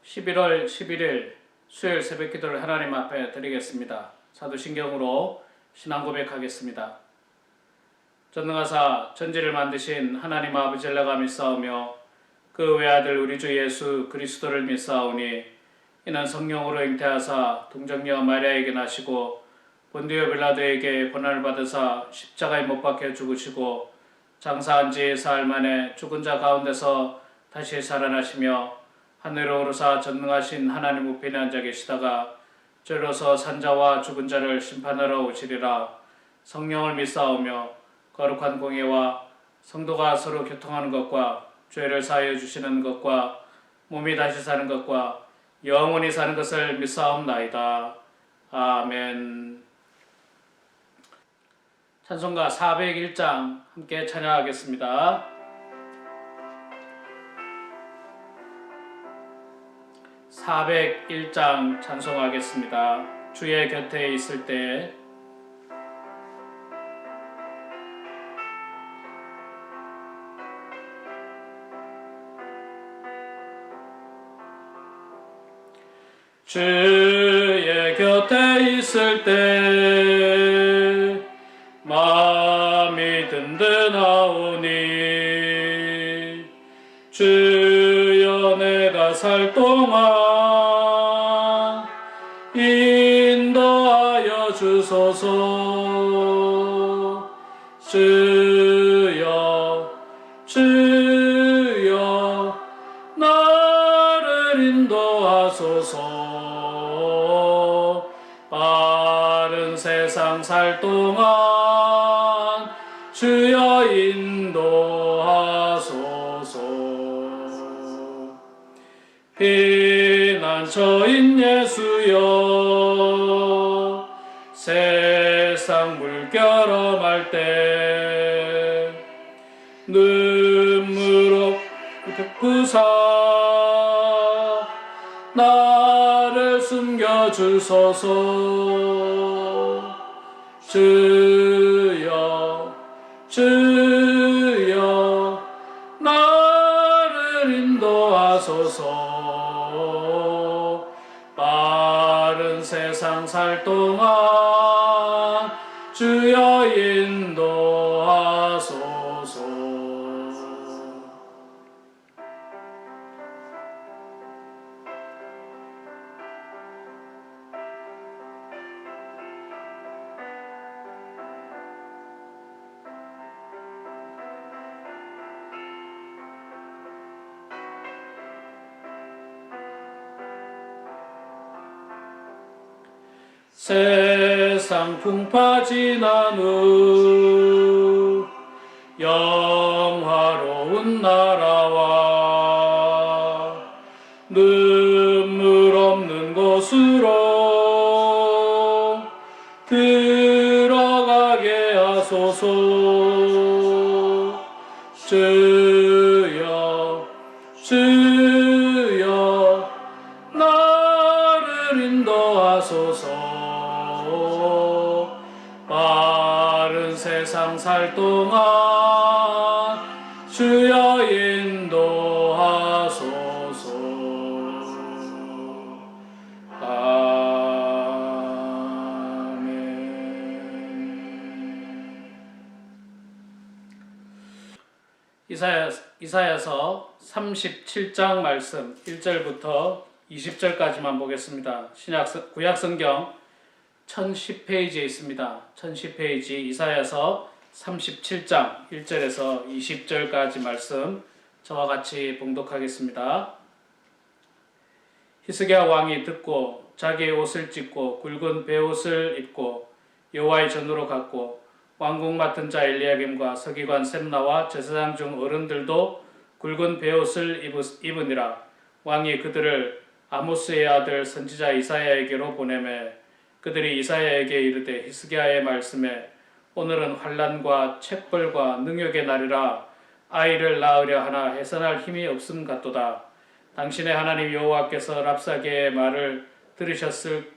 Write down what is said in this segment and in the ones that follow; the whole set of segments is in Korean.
11월 11일 수요일 새벽 기도를 하나님 앞에 드리겠습니다. 사도신경으로 신앙 고백하겠습니다. 전능하사 천지를 만드신 하나님 아버지를 내가 믿사오며 그 외아들 우리 주 예수 그리스도를 믿사오니 이는 성령으로 잉태하사 동정녀 마리아에게 나시고 본디오 빌라도에게 고난을 받으사 십자가에 못 박혀 죽으시고 장사한 지 사흘 만에 죽은 자 가운데서 다시 살아나시며 하늘로 오르사 전능하신 하나님 우편에 앉아 계시다가 저로서 산자와 죽은 자를 심판하러 오시리라. 성령을 믿사오며 거룩한 공예와 성도가 서로 교통하는 것과 죄를 사하여 주시는 것과 몸이 다시 사는 것과 영원히 사는 것을 믿사옵나이다. 아멘. 찬송가 401장 함께 찬양하겠습니다. 401장 찬송하겠습니다. 주의 곁에 있을 때 주의 곁에 있을 때 마음이 든든하오니 주여 내가 살 동안 인도하여 주소서. 주여 나를 인도하소서. 빠른 세상 살 동안 주여 인도하소서. 피난처인 예수여 세상 물결험할 때 눈물로 베푸사 나를 숨겨주소서. 주여 나를 인도하소서. 빠른 세상 살 동안 주여 인도하소서. 세상 풍파 지난 후 영화로운 나라와 눈물 없는 곳으로 들어가게 하소서. 주여 나를 인도하소서. 빠른 세상 살 동안 주여 인도하소서. 아멘. 이사야서 37장 말씀 1절부터 20절까지만 보겠습니다. 구약성경 1010페이지에 있습니다. 1010페이지 이사야서 37장 1절에서 20절까지 말씀 저와 같이 봉독하겠습니다. 히스기야 왕이 듣고 자기의 옷을 찢고 굵은 베옷을 입고 여호와의 전으로 갔고 왕궁 맡은 자 엘리야김과 서기관 셈나와 제사장 중 어른들도 굵은 베옷을 입으니라. 왕이 그들을 아모스의 아들 선지자 이사야에게로 보내매 그들이 이사야에게 이르되 히스기야의 말씀에 오늘은 환난과 책벌과 능욕의 날이라 아이를 낳으려 하나 해산할 힘이 없음 같도다. 당신의 하나님 여호와께서 랍사게의 말을 들으셨을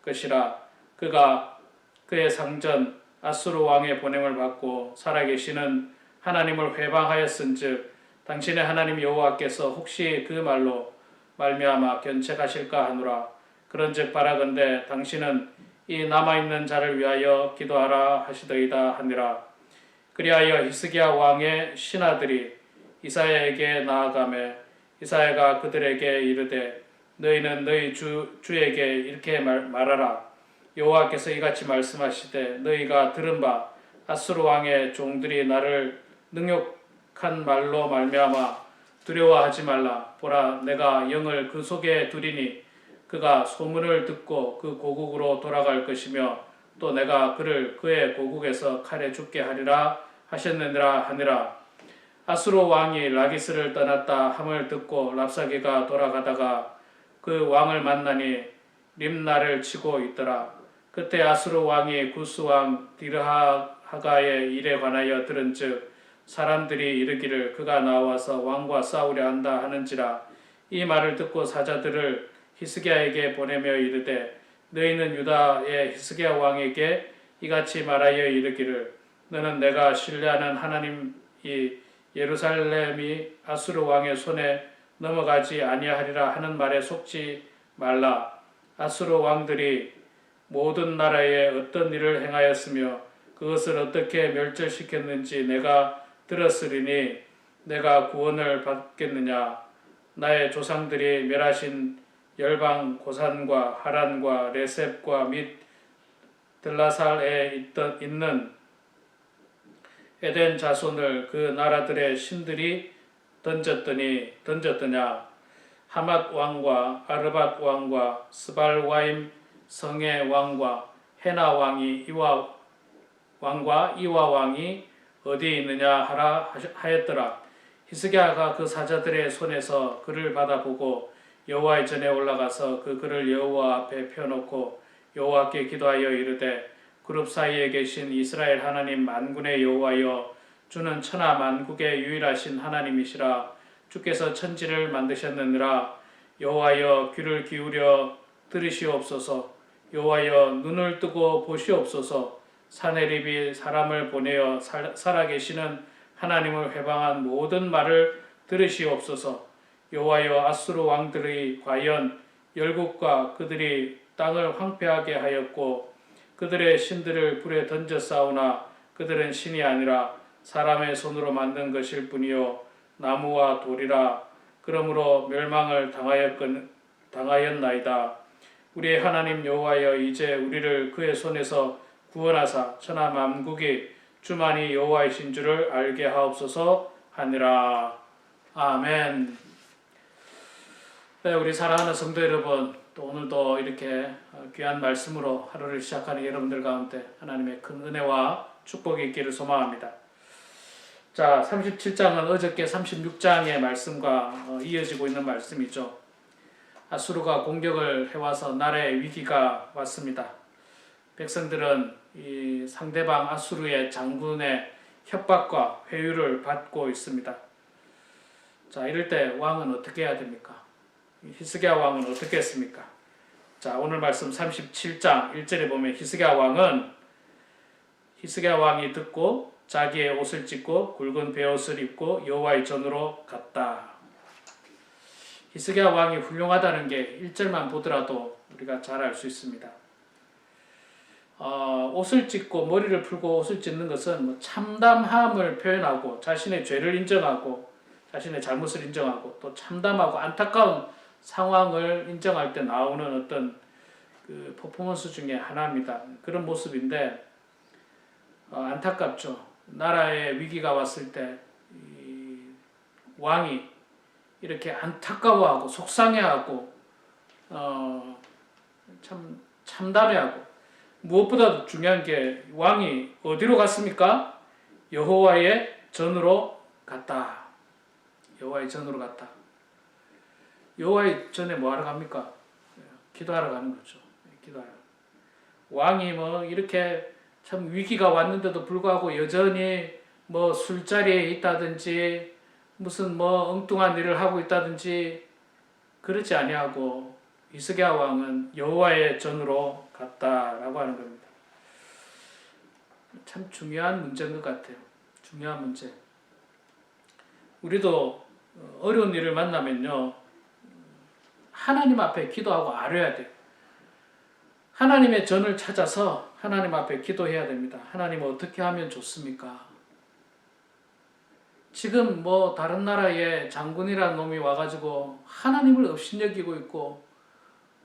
것이라. 그가 그의 상전 아수르 왕의 보냄을 받고 살아계시는 하나님을 회방하였은즉 당신의 하나님 여호와께서 혹시 그 말로 말미암아 견책하실까 하노라. 그런즉 바라건대 당신은 이 남아있는 자를 위하여 기도하라 하시더이다 하니라. 그리하여 히스기야 왕의 신하들이 이사야에게 나아가매 이사야가 그들에게 이르되 너희는 너희 주에게 이렇게 말하라. 여호와께서 이같이 말씀하시되 너희가 들은 바 아수르 왕의 종들이 나를 능욕한 말로 말미암아 두려워하지 말라. 보라, 내가 영을 그 속에 두리니 그가 소문을 듣고 그 고국으로 돌아갈 것이며 또 내가 그를 그의 고국에서 칼에 죽게 하리라 하셨느니라 하니라. 아수르 왕이 라기스를 떠났다 함을 듣고 랍사게가 돌아가다가 그 왕을 만나니 림나를 치고 있더라. 그때 아수르 왕이 구스 왕 디르하가의 일에 관하여 들은즉 사람들이 이르기를 그가 나와서 왕과 싸우려 한다 하는지라. 이 말을 듣고 사자들을 히스기야에게 보내며 이르되 너희는 유다의 히스기야 왕에게 이같이 말하여 이르기를 너는 내가 신뢰하는 하나님이 예루살렘이 아수르 왕의 손에 넘어가지 아니하리라 하는 말에 속지 말라. 아수르 왕들이 모든 나라에 어떤 일을 행하였으며 그것을 어떻게 멸절시켰는지 내가 들었으리니 내가 구원을 받겠느냐. 나의 조상들이 멸하신 열방 고산과 하란과 레셉과 및 들라살에 있는 에덴 자손을 그 나라들의 신들이 던졌더냐. 하맛 왕과 아르밧 왕과 스발와임 성의 왕과 헤나 왕이 이와 왕이 어디에 있느냐 하라 하였더라. 히스기야가 그 사자들의 손에서 글을 받아보고 여호와의 전에 올라가서 그 글을 여호와 앞에 펴놓고 여호와께 기도하여 이르되 그룹 사이에 계신 이스라엘 하나님 만군의 여호와여, 주는 천하 만국의 유일하신 하나님이시라. 주께서 천지를 만드셨느니라. 여호와여, 귀를 기울여 들으시옵소서. 여호와여, 눈을 뜨고 보시옵소서. 사내립이 사람을 보내어 살아계시는 하나님을 회방한 모든 말을 들으시옵소서. 여호와여, 아수르 왕들의 과연 열국과 그들이 땅을 황폐하게 하였고 그들의 신들을 불에 던져 싸우나 그들은 신이 아니라 사람의 손으로 만든 것일 뿐이요 나무와 돌이라. 그러므로 멸망을 당하였나이다. 우리의 하나님 여호와여, 이제 우리를 그의 손에서 구원하사 천하 만국이 주만이 여호와이신 줄을 알게 하옵소서 하니라. 아멘. 네, 우리 사랑하는 성도 여러분, 또 오늘도 이렇게 귀한 말씀으로 하루를 시작하는 여러분들 가운데 하나님의 큰 은혜와 축복이 있기를 소망합니다. 자, 37장은 어저께 36장의 말씀과 이어지고 있는 말씀이죠. 아수르가 공격을 해와서 나라의 위기가 왔습니다. 백성들은 이 상대방 아수르의 장군의 협박과 회유를 받고 있습니다. 자, 이럴 때 왕은 어떻게 해야 됩니까? 히스기야 왕은 어떻게 했습니까? 자, 오늘 말씀 37장 1절에 보면 히스기야 왕이 듣고 자기의 옷을 찢고 굵은 베옷을 입고 여호와의 전으로 갔다. 히스기야 왕이 훌륭하다는 게 1절만 보더라도 우리가 잘 알 수 있습니다. 옷을 찢고 머리를 풀고 옷을 찢는 것은 뭐 참담함을 표현하고 자신의 죄를 인정하고 자신의 잘못을 인정하고 또 참담하고 안타까운 상황을 인정할 때 나오는 어떤 그 퍼포먼스 중에 하나입니다. 그런 모습인데 안타깝죠. 나라에 위기가 왔을 때 이 왕이 이렇게 안타까워하고 속상해하고 참 참담해하고 무엇보다도 중요한 게 왕이 어디로 갔습니까? 여호와의 전으로 갔다. 여호와의 전으로 갔다. 여호와의 전에 뭐 하러 갑니까? 기도하러 가는 거죠. 기도하러. 왕이 뭐 이렇게 참 위기가 왔는데도 불구하고 여전히 뭐 술자리에 있다든지 무슨 뭐 엉뚱한 일을 하고 있다든지 그렇지 아니하고 히스기야 왕은 여호와의 전으로 갔다라고 하는 겁니다. 참 중요한 문제인 것 같아요. 중요한 문제. 우리도 어려운 일을 만나면요, 하나님 앞에 기도하고 아뢰야 돼요. 하나님의 전을 찾아서 하나님 앞에 기도해야 됩니다. 하나님 어떻게 하면 좋습니까? 지금 뭐 다른 나라에 장군이라는 놈이 와가지고 하나님을 업신여기고 있고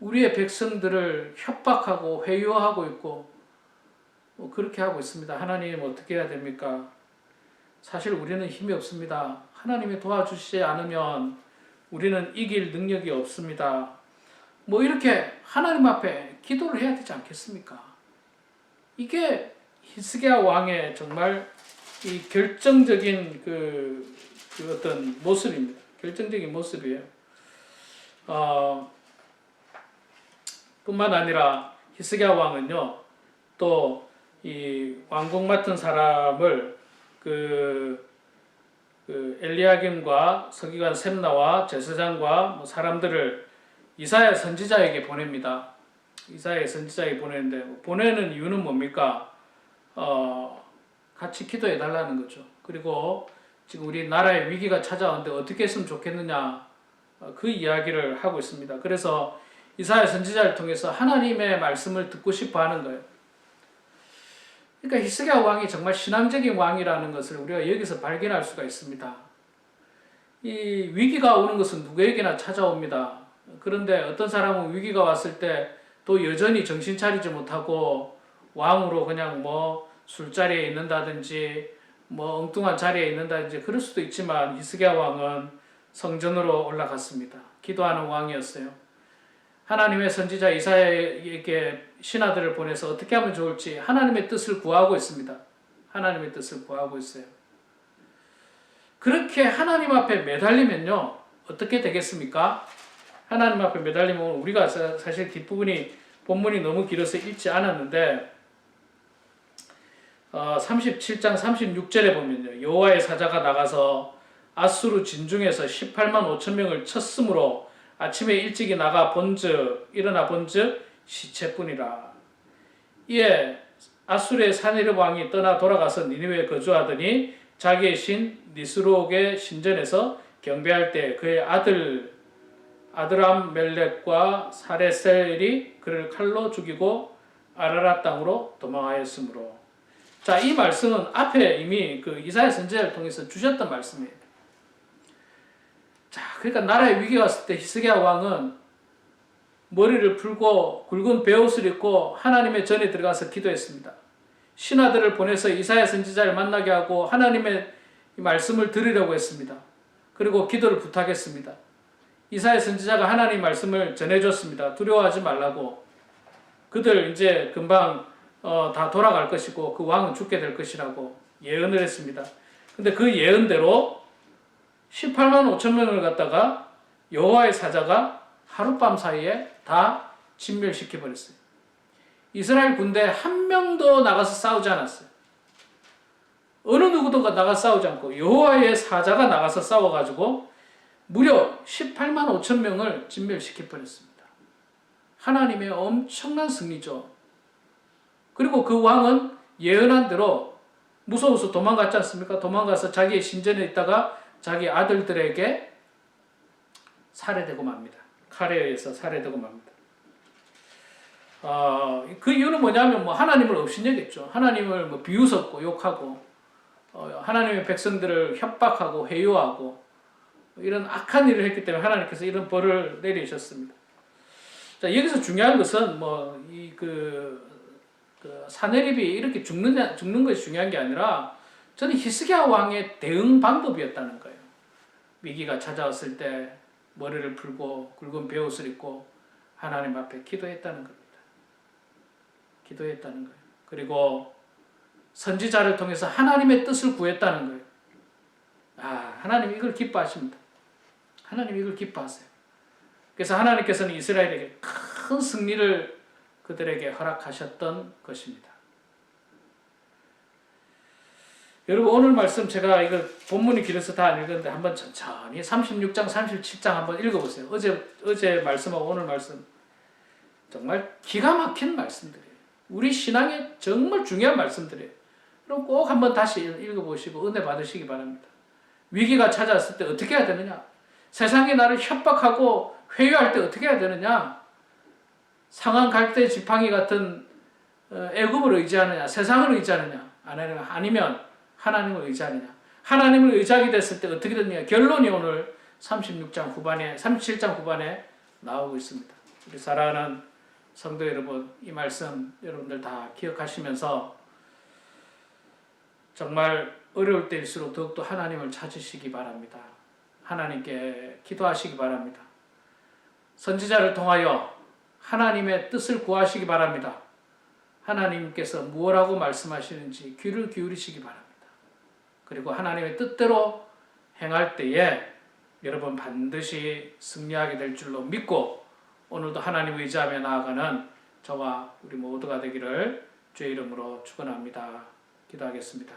우리의 백성들을 협박하고 회유하고 있고 뭐 그렇게 하고 있습니다. 하나님 어떻게 해야 됩니까? 사실 우리는 힘이 없습니다. 하나님이 도와주시지 않으면 우리는 이길 능력이 없습니다. 뭐 이렇게 하나님 앞에 기도를 해야 되지 않겠습니까? 이게 히스기야 왕의 정말 이 결정적인 그 어떤 모습입니다. 결정적인 모습이에요. 뿐만 아니라 히스기야 왕은요, 또 이 왕궁 맡은 사람을 그 엘리야김과 서기관 셈나와 제사장과 뭐 사람들을 이사야 선지자에게 보냅니다. 이사야 선지자에게 보내는데 보내는 이유는 뭡니까? 같이 기도해 달라는 거죠. 그리고 지금 우리 나라에 위기가 찾아오는데 어떻게 했으면 좋겠느냐 그 이야기를 하고 있습니다. 그래서 이사야 선지자를 통해서 하나님의 말씀을 듣고 싶어 하는 거예요. 그러니까 히스기야 왕이 정말 신앙적인 왕이라는 것을 우리가 여기서 발견할 수가 있습니다. 이 위기가 오는 것은 누구에게나 찾아옵니다. 그런데 어떤 사람은 위기가 왔을 때 또 여전히 정신 차리지 못하고 왕으로 그냥 뭐 술자리에 있는다든지 뭐 엉뚱한 자리에 있는다든지 그럴 수도 있지만 히스기야 왕은 성전으로 올라갔습니다. 기도하는 왕이었어요. 하나님의 선지자 이사야에게 신하들을 보내서 어떻게 하면 좋을지 하나님의 뜻을 구하고 있습니다. 하나님의 뜻을 구하고 있어요. 그렇게 하나님 앞에 매달리면요 어떻게 되겠습니까? 하나님 앞에 매달리면 우리가 사실 뒷부분이 본문이 너무 길어서 읽지 않았는데 37장 36절에 보면요 여호와의 사자가 나가서 아수르 진중에서 18만 5천 명을 쳤으므로 아침에 일찍이 나가 일어나 본즉 시체뿐이라. 이에 아수르의 사네립 왕이 떠나 돌아가서 니느웨에 거주하더니 자기의 신 니스록의 신전에서 경배할 때 그의 아드람멜렉과 사레셀이 그를 칼로 죽이고 아라랏 땅으로 도망하였으므로. 자, 이 말씀은 앞에 이미 그 이사야 선지자를 통해서 주셨던 말씀이에요. 자, 그러니까 나라에 위기가 왔을 때 히스기야 왕은 머리를 풀고 굵은 베옷을 입고 하나님의 전에 들어가서 기도했습니다. 신하들을 보내서 이사야 선지자를 만나게 하고 하나님의 말씀을 들으려고 했습니다. 그리고 기도를 부탁했습니다. 이사야 선지자가 하나님 말씀을 전해줬습니다. 두려워하지 말라고. 그들 이제 금방 다 돌아갈 것이고 그 왕은 죽게 될 것이라고 예언을 했습니다. 근데 그 예언대로 18만 5천 명을 갖다가 여호와의 사자가 하룻밤 사이에 다 진멸시켜 버렸어요. 이스라엘 군대 한 명도 나가서 싸우지 않았어요. 어느 누구도 나가서 싸우지 않고 여호와의 사자가 나가서 싸워가지고 무려 18만 5천 명을 진멸시켜 버렸습니다. 하나님의 엄청난 승리죠. 그리고 그 왕은 예언한 대로 무서워서 도망갔지 않습니까? 도망가서 자기의 신전에 있다가 자기 아들들에게 살해되고 맙니다. 칼에 의해서 살해되고 맙니다. 그 이유는 뭐냐면 뭐 하나님을 업신여겼죠. 하나님을 뭐 비웃었고 욕하고 하나님의 백성들을 협박하고 회유하고 이런 악한 일을 했기 때문에 하나님께서 이런 벌을 내리셨습니다. 자, 여기서 중요한 것은 뭐 사네립이 이렇게 죽는 것이 중요한 게 아니라 저는 히스기야 왕의 대응 방법이었다는 거예요. 위기가 찾아왔을 때 머리를 풀고 굵은 베옷을 입고 하나님 앞에 기도했다는 겁니다. 기도했다는 거예요. 그리고 선지자를 통해서 하나님의 뜻을 구했다는 거예요. 하나님 이걸 기뻐하십니다. 하나님 이걸 기뻐하세요. 그래서 하나님께서는 이스라엘에게 큰 승리를 그들에게 허락하셨던 것입니다. 여러분 오늘 말씀 제가 이거 본문이 길어서 다 안 읽었는데 한번 천천히 36장 37장 한번 읽어보세요. 어제 말씀하고 오늘 말씀 정말 기가 막힌 말씀들이에요. 우리 신앙에 정말 중요한 말씀들이에요. 그럼 꼭 한번 다시 읽어보시고 은혜 받으시기 바랍니다. 위기가 찾아왔을 때 어떻게 해야 되느냐? 세상이 나를 협박하고 회유할 때 어떻게 해야 되느냐? 상한 갈대 지팡이 같은 애굽을 의지하느냐, 세상을 의지하느냐, 아니면 하나님을 의지하느냐. 하나님을 의지하게 됐을 때 어떻게 됐느냐? 결론이 오늘 37장 후반에 나오고 있습니다. 우리 사랑하는 성도 여러분, 이 말씀 여러분들 다 기억하시면서 정말 어려울 때일수록 더욱더 하나님을 찾으시기 바랍니다. 하나님께 기도하시기 바랍니다. 선지자를 통하여 하나님의 뜻을 구하시기 바랍니다. 하나님께서 무엇라고 말씀하시는지 귀를 기울이시기 바랍니다. 그리고 하나님의 뜻대로 행할 때에 여러분 반드시 승리하게 될 줄로 믿고 오늘도 하나님을 의지하며 나아가는 저와 우리 모두가 되기를 주의 이름으로 축원합니다. 기도하겠습니다.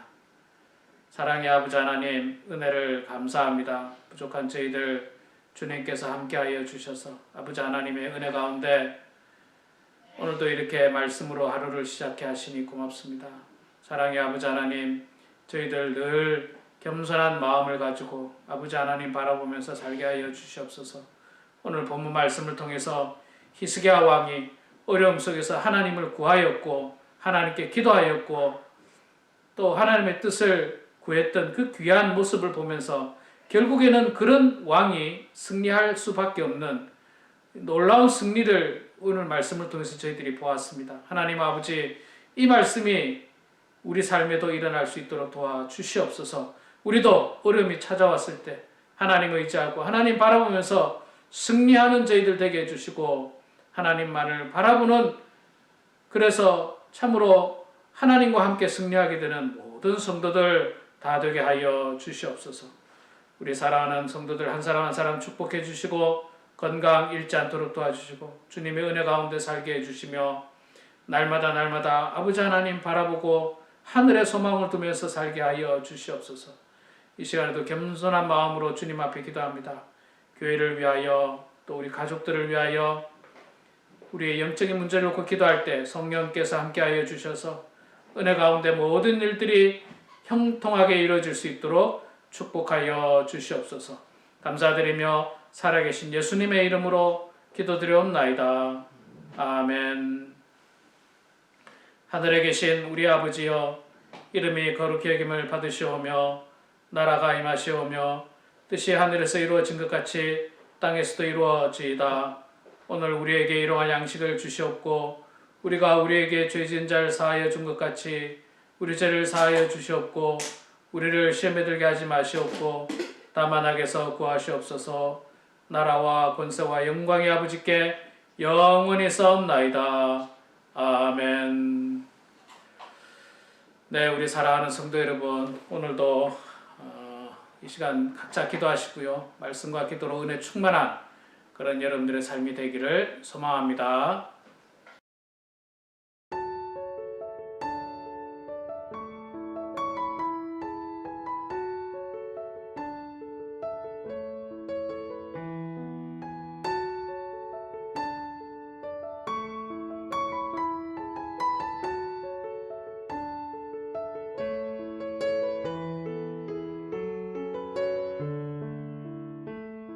사랑의 아버지 하나님, 은혜를 감사합니다. 부족한 저희들 주님께서 함께하여 주셔서 아버지 하나님의 은혜 가운데 오늘도 이렇게 말씀으로 하루를 시작해 하시니 고맙습니다. 사랑의 아버지 하나님, 저희들 늘 겸손한 마음을 가지고 아버지 하나님 바라보면서 살게 하여 주시옵소서. 오늘 본문 말씀을 통해서 히스기야 왕이 어려움 속에서 하나님을 구하였고 하나님께 기도하였고 또 하나님의 뜻을 구했던 그 귀한 모습을 보면서 결국에는 그런 왕이 승리할 수밖에 없는 놀라운 승리를 오늘 말씀을 통해서 저희들이 보았습니다. 하나님 아버지, 이 말씀이 우리 삶에도 일어날 수 있도록 도와주시옵소서. 우리도 어려움이 찾아왔을 때 하나님을 의지하고 하나님 바라보면서 승리하는 저희들 되게 해주시고 하나님만을 바라보는, 그래서 참으로 하나님과 함께 승리하게 되는 모든 성도들 다 되게 하여 주시옵소서. 우리 사랑하는 성도들 한 사람 한 사람 축복해 주시고 건강 잃지 않도록 도와주시고 주님의 은혜 가운데 살게 해주시며 날마다 아버지 하나님 바라보고 하늘의 소망을 두면서 살게 하여 주시옵소서. 이 시간에도 겸손한 마음으로 주님 앞에 기도합니다. 교회를 위하여 또 우리 가족들을 위하여 우리의 영적인 문제를 놓고 기도할 때 성령께서 함께하여 주셔서 은혜 가운데 모든 일들이 형통하게 이루어질 수 있도록 축복하여 주시옵소서. 감사드리며 살아계신 예수님의 이름으로 기도드려옵나이다. 아멘. 하늘에 계신 우리 아버지여, 이름이 거룩히 여김을 받으시오며 나라가 임하시오며 뜻이 하늘에서 이루어진 것 같이 땅에서도 이루어지이다. 오늘 우리에게 일용할 양식을 주시옵고 우리가 우리에게 죄 지은 자를 사하여 준 것 같이 우리 죄를 사하여 주시옵고 우리를 시험에 들게 하지 마시옵고 다만 악에서 구하시옵소서. 나라와 권세와 영광이 아버지께 영원히 싸움나이다. 아멘. 네, 우리 사랑하는 성도 여러분, 오늘도 이 시간 각자 기도하시고요. 말씀과 기도로 은혜 충만한 그런 여러분들의 삶이 되기를 소망합니다.